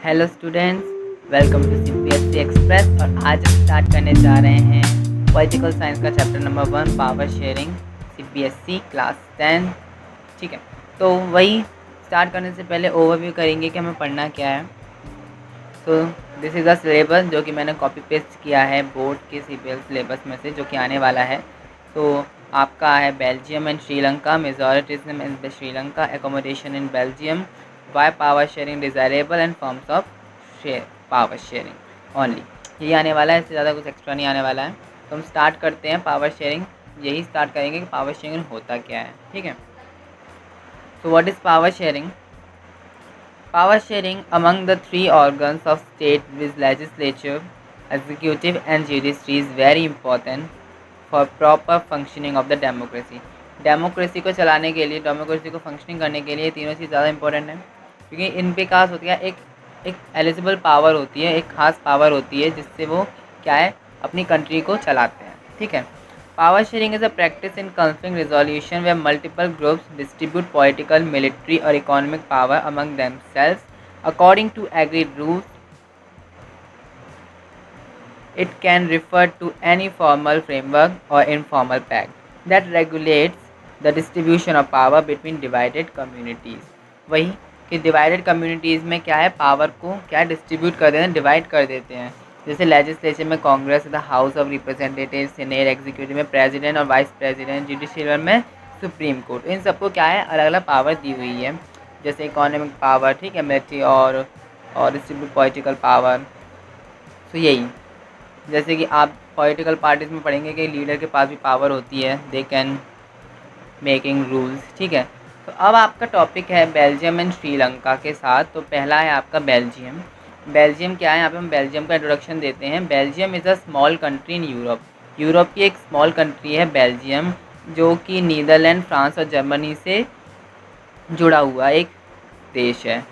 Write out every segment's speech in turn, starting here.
Hello students, welcome to CBSE express. और आज हम स्टार्ट करने जा रहे हैं पॉलिटिकल साइंस का chapter number 1, power sharing, CBSE class 10। ठीक है, तो वही स्टार्ट करने से पहले ओवरव्यू करेंगे कि हमें पढ़ना क्या है। तो दिस इज़ द सिलेबस जो कि मैंने कॉपी पेस्ट किया है बोर्ड के सीबीएसई सिलेबस में से, जो कि आने वाला है। तो आपका है Belgium and Sri Lanka, majoritism in Sri Lanka, accommodation in Belgium, why power sharing desirable and forms of power sharing only. यही आने वाला है, इससे ज़्यादा कुछ एक्स्ट्रा नहीं आने वाला है। तो हम स्टार्ट करते हैं पावर शेयरिंग। यही स्टार्ट करेंगे कि पावर शेयरिंग होता क्या है। ठीक है, so what is power sharing? Power sharing among the three organs of state with legislature, executive and judiciary is very important for proper functioning of the democracy. Democracy को चलाने के लिए, डेमोक्रेसी को फंक्शनिंग करने के लिए तीनों चीज़ ज़्यादा इंपॉर्टेंट है, क्योंकि इन पे खास होती है एक एलिजिबल पावर होती है, एक खास पावर होती है जिससे वो क्या है, अपनी कंट्री को चलाते हैं। ठीक है, Power sharing is a practice in conflict resolution where multiple groups distribute political, military, or economic power among themselves according to agreed rules. It can refer to any formal framework or informal pact that regulates the distribution of power between divided communities. वही कि divided communities में क्या है, power को क्या distribute कर देते हैं, डिवाइड कर देते हैं। जैसे लेजिस्लेचर में Congress, the house of representative, senate, executive में प्रेसिडेंट और वाइस प्रेसिडेंट, जुडिशियल में सुप्रीम कोर्ट। इन सबको क्या है, अलग अलग पावर दी हुई है। जैसे इकोनॉमिक पावर, ठीक है, मिलिट्री और डिस्ट्रीब्यूट पॉलिटिकल पावर। तो यही, जैसे कि आप पॉलिटिकल पार्टीज में पढ़ेंगे कि लीडर के पास भी पावर होती है, दे कैन मेकिंग रूल्स। ठीक है, तो अब आपका टॉपिक है बेल्जियम एंड श्रीलंका के साथ। तो पहला है आपका बेल्जियम। बेल्जियम क्या है, यहाँ पे हम बेल्जियम का इंट्रोडक्शन देते हैं। Belgium is a small country in Europe. Europe की एक स्मॉल कंट्री है बेल्जियम, जो कि नीदरलैंड, फ्रांस और जर्मनी से जुड़ा हुआ एक देश है।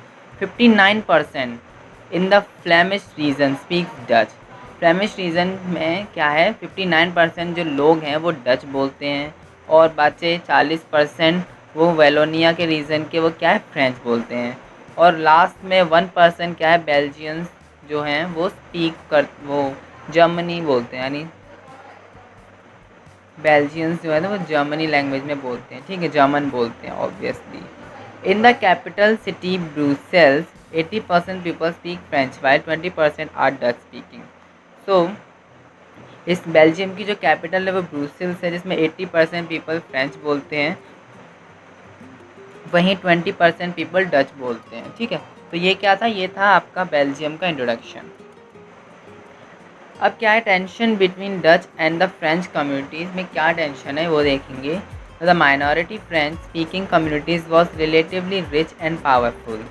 59% in the Flemish region speaks Dutch. Flemish region में क्या है, 59% जो लोग हैं वो डच बोलते हैं, और बचे 40% वो वेलोनिया के रीजन के वो क्या है, फ्रेंच बोलते हैं। और लास्ट में 1% क्या है, बेल्जियंस जो हैं वो वो जर्मनी बोलते हैं, यानी बेल्जियंस जो है ना वो जर्मनी लैंग्वेज में बोलते हैं। ठीक है, जर्मन बोलते हैं obviously. In the capital city Brussels 80% people speak French while 20% are Dutch speaking. So इस बेल्जियम की जो कैपिटल है वो ब्रुसेल्स है, जिसमें 80% पीपल फ्रेंच बोलते हैं, वहीं 20% पीपल डच बोलते हैं। ठीक है, तो ये क्या था, ये था आपका बेल्जियम का इंट्रोडक्शन। अब क्या है, tension between Dutch and the French communities में क्या टेंशन है वो देखेंगे। The minority French speaking communities was relatively rich and powerful.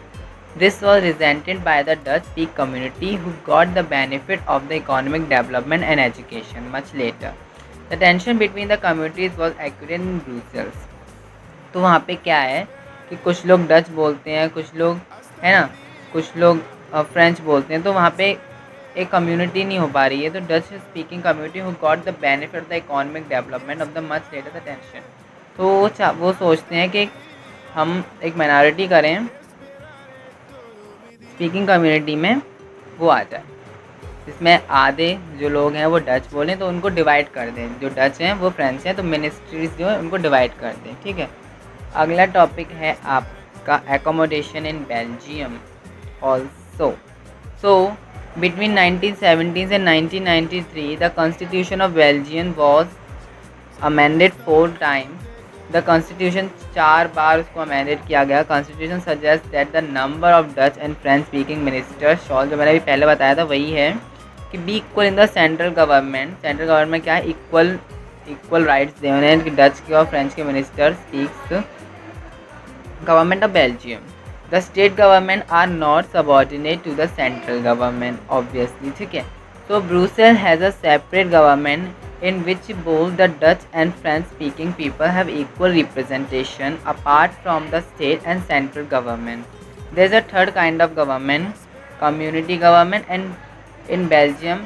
This was resented by the Dutch speak community who got the benefit of the economic development and education much later. The tension between the communities was accurate in Brussels. तो वहाँ पे क्या है कि कुछ लोग Dutch बोलते हैं, कुछ लोग है ना, कुछ लोग फ्रेंच बोलते हैं, तो वहाँ पे एक कम्युनिटी नहीं हो पा रही है। तो Dutch speaking community who got the benefit of the economic development of the much later the tension. तो वो सोचते हैं कि हम एक माइनॉरिटी करें स्पीकिंग कम्युनिटी में, वो आ जाए जिसमें आधे जो लोग हैं वो डच बोलें, तो उनको डिवाइड कर दें, जो डच हैं वो फ्रेंच हैं, तो मिनिस्ट्रीज जो है उनको डिवाइड कर दें। ठीक है, अगला टॉपिक है आपका accommodation in Belgium also. So between 1970 and 1993 the constitution of Belgium was amended 4 times. The constitution 4 बार उसको अमेंडेड किया गया। Constitution suggest that the number of Dutch and French speaking ministers shall, जो मैंने अभी पहले बताया था वही है, कि be equal in the central government. Central government क्या है, इक्वल राइट्स दे उन्हें कि डच के और फ्रेंच के minister speaks government of Belgium. The state government are not subordinate to the central government obviously. ठीक है, so Brussel has a separate government in which both the Dutch and French speaking people have equal representation apart from the state and central government. There is a third kind of government, community government, and in Belgium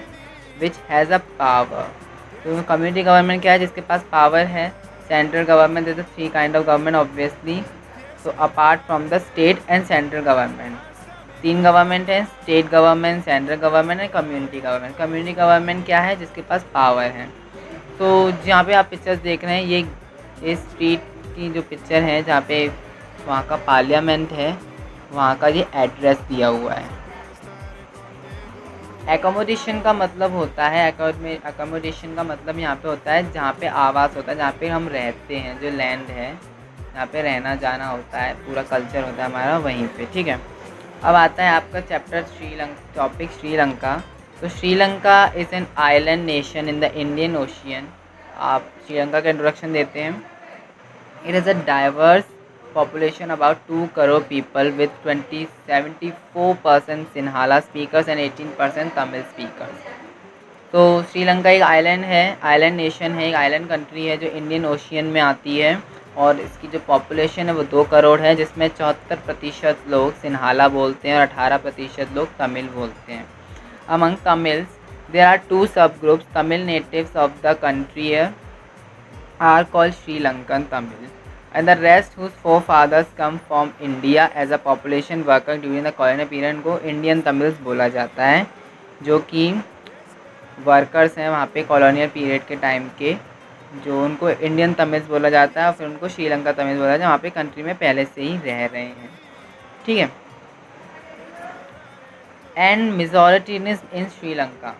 which has a power. तो community government क्या है, जिसके पास power है। central government, there is a 3 kind of government obviously, so apart from the state and central government. तीन government हैं, state government, central government and community government. Community government क्या है? जिसके पास पावर है। तो जहाँ पे आप पिक्चर्स देख रहे हैं, ये स्ट्रीट की जो पिक्चर है जहाँ पे वहाँ का पार्लियामेंट है, वहाँ का ये एड्रेस दिया हुआ है। एकोमोडेशन का मतलब होता है, एकोमोडेशन का मतलब यहाँ पे होता है जहाँ पे आवास होता है, जहाँ पे हम रहते हैं, जो लैंड है जहाँ पे रहना जाना होता है, पूरा कल्चर होता है हमारा वहीं पे, ठीक है। अब आता है आपका चैप्टर टॉपिक श्रीलंका। तो Sri Lanka is an island nation in the Indian Ocean. आप श्रीलंका का इंट्रोडक्शन देते हैं। It is a diverse population about 2 crore people with 74% Sinhala speakers and 18% Tamil speakers. तो श्रीलंका एक आइलैंड है, आइलैंड नेशन है, एक आइलैंड कंट्री है जो इंडियन ओशियन में आती है, और इसकी जो पॉपुलेशन है वो 2 करोड़ है, जिसमें 74% लोग सिन्हाला बोलते हैं और 18% लोग तमिल बोलते हैं। Among Tamils there are 2 sub groups. Tamil natives of the country are called Sri Lankan Tamil and the rest whose forefathers come from India as a population worker during the colonial period को इंडियन तमिल्स बोला जाता है, जो कि वर्कर्स हैं वहाँ पे colonial period के टाइम के, जो उनको इंडियन तमिल्स बोला जाता है और फिर उनको श्रीलंका तमिल्स बोला जाता है, वहाँ पे कंट्री में पहले से ही रह रहे हैं, ठीक है। एंड मेजॉरिटीनेस इन श्रीलंका।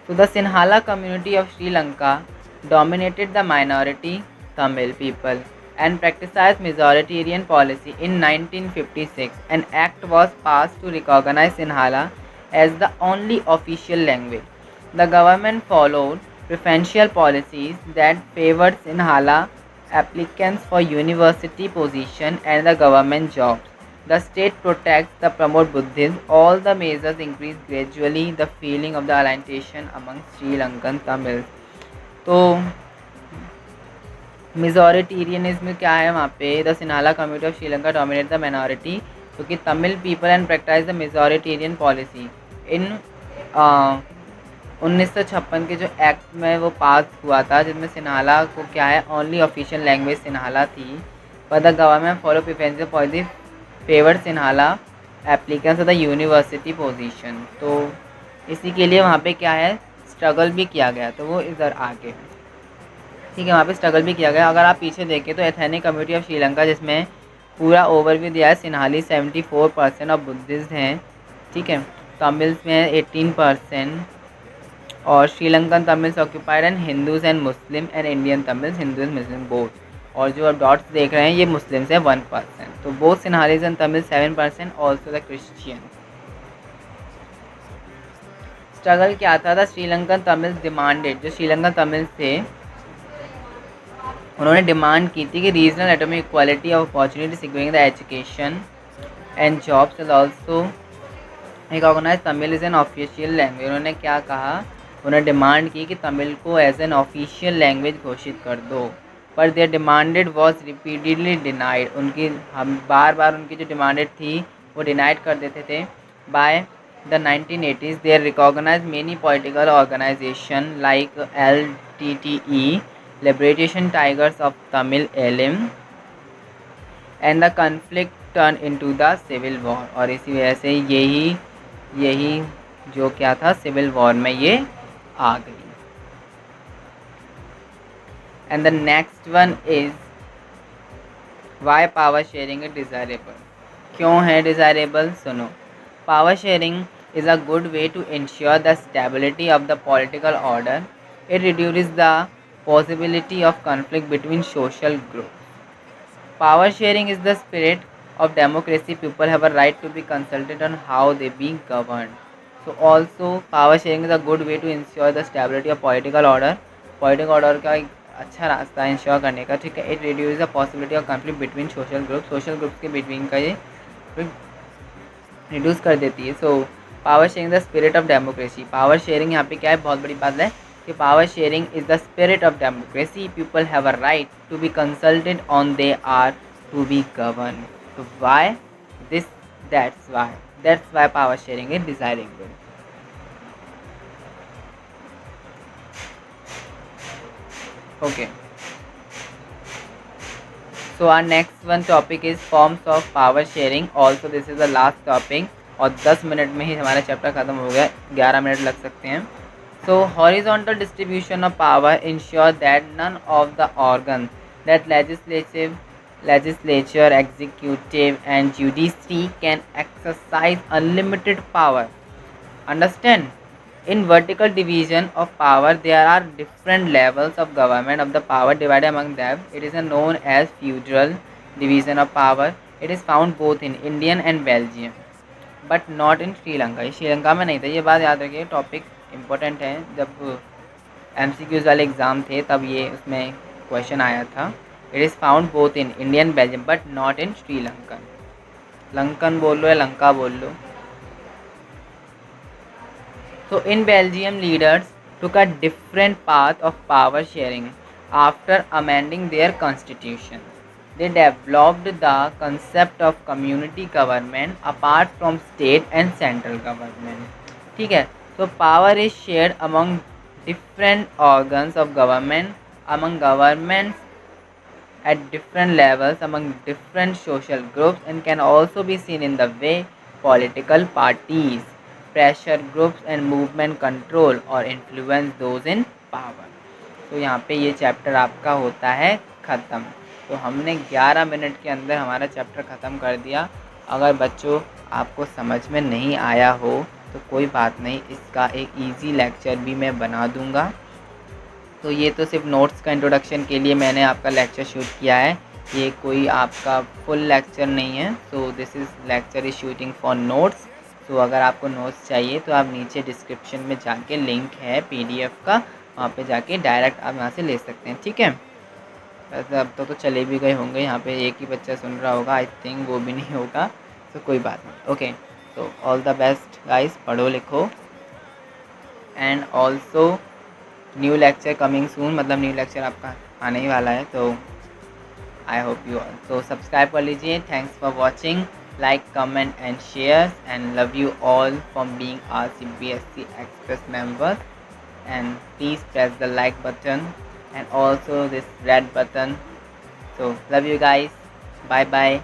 तो the Sinhala community of Sri Lanka dominated the minority Tamil people and practiced majoritarian policy. In 1956, an act was passed to recognize Sinhala as the only official language. The government followed preferential policies that favored Sinhala applicants for university position and the government jobs. The state protects the promote Buddhism. All the measures increased gradually the feeling of the alienation among Sri Lankan Tamils. तो majoritarianism क्या है वहाँ पे? The Sinhala community of Sri Lanka dominate the minority, क्योंकि Tamil people and practice the majoritarian policy. In 1956 के जो act में वो पास हुआ था, जिसमें सिन्हाला को क्या है, ओनली ऑफिशियल लैंग्वेज सिन्हाला थी, पर the government follow preferential policy favour Sinhala applicants of the university position. तो इसी के लिए वहाँ पे क्या है, स्ट्रगल भी किया गया, तो वो इधर आगे, ठीक है, वहाँ पे स्ट्रगल भी किया गया। अगर आप पीछे देखें तो एथनिक कम्युनिटी ऑफ श्रीलंका, जिसमें पूरा ओवरव्यू दिया है, सिन्हाली 74% ऑफ बुद्धिस्ट हैं, ठीक है, तमिल्स में 18%, और Sri Lankan Tamils occupied and Hindus and Muslim and Indian Tamils Hindus Muslim both. और जो आप डॉट्स देख रहे हैं ये मुस्लिम्स है 1%। तो both Sinhalese and Tamil 7%, also the Christian. Struggle क्या था? द श्रीलंकन तमिल्स डिमांडेड, जो श्रीलंकन तमिल्स थे उन्होंने डिमांड की थी कि regional atomic equality of opportunity securing the education and jobs is also recognise Tamil is an official language. उन्होंने क्या कहा? उन्होंने डिमांड की कि तमिल को एज एन ऑफिशियल लैंग्वेज घोषित कर दो, पर their demanded was repeatedly denied. उनकी हम बार बार उनकी जो डिमांडेड थी वो डिनाइड कर देते थे। By the 1980s, they recognized many political organizations like LTTE, Liberation Tigers of Tamil LM, and the conflict turned into the civil war। और इसी वजह से यही जो क्या था, सिविल वॉर में ये आ गई। And the next one is why power sharing is desirable. क्यों है डिज़ायरेबल? सुनो, power sharing is a good way to ensure the stability of the political order. It reduces the possibility of conflict between social groups. Power sharing is the spirit of democracy. People have a right to be consulted on how they be governed. So also power sharing is a good way to ensure the stability of political order. Political order का एक अच्छा रास्ता है ensure करने का, ठीक है। It reduces the possibility of conflict between social groups. Social groups के बिटवीन का ये रिड्यूस कर देती है। So power sharing the spirit of democracy. Power sharing यहाँ पे क्या है, बहुत बड़ी बात है कि power sharing is the spirit of democracy. People have a right to be consulted on they are to be govern. तो why this, that's why power sharing is desirable. Okay, So our next one topic is forms of power sharing. Also this is the last topic. और 10 minute में ही हमारा chapter ख़त्म हो गया, 11 minute लग सकते हैं. So horizontal distribution of power ensure that none of the organs that legislature, executive and judiciary can exercise unlimited power. Understand? In vertical division of power, there are different levels of government of the power divided among them. It is known as feudal division of power. It is found both in Indian and Belgium, but not in Sri Lanka. ये श्रीलंका में नहीं था, ये बात याद रखिए. Topic important है, जब MCQs वाले एग्ज़ाम थे तब ये उसमें क्वेश्चन आया था. It is found both in Indian Belgium but not in Sri Lankan. Lankan बोल लो या लंका बोल लो. So in Belgium, leaders took a different path of power sharing after amending their constitution. They developed the concept of community government apart from state and central government. ठीक है. So power is shared among different organs of government, among governments at different levels, among different social groups, and can also be seen in the way political parties, pressure groups and movement control or influence those in power. तो यहाँ पे ये chapter आपका होता है ख़त्म. तो हमने 11 मिनट के अंदर हमारा चैप्टर ख़त्म कर दिया. अगर बच्चों आपको समझ में नहीं आया हो तो कोई बात नहीं, इसका एक इजी लेक्चर भी मैं बना दूँगा. तो ये तो सिर्फ नोट्स का इंट्रोडक्शन के लिए मैंने आपका लेक्चर शूट किया है, ये कोई आपका फुल लेक्चर नहीं है. So this is lecture is shooting for notes. तो अगर आपको नोट्स चाहिए तो आप नीचे डिस्क्रिप्शन में जाके लिंक है PDF का, वहाँ पे जाके डायरेक्ट आप यहाँ से ले सकते हैं. ठीक है. वैसे अब तो चले भी गए होंगे, यहाँ पे एक ही बच्चा सुन रहा होगा, आई थिंक वो भी नहीं होगा. तो कोई बात नहीं. ओके. तो ऑल द बेस्ट गाइस, पढ़ो लिखो. And also new lecture coming soon, मतलब न्यू लेक्चर आपका आने ही वाला है. तो आई होप यू तो सब्सक्राइब कर लीजिए. Thanks for watching. Like, comment and share, and love you all for being our CBSE Express members. And please press the like button and also this red button. So love you guys. Bye bye.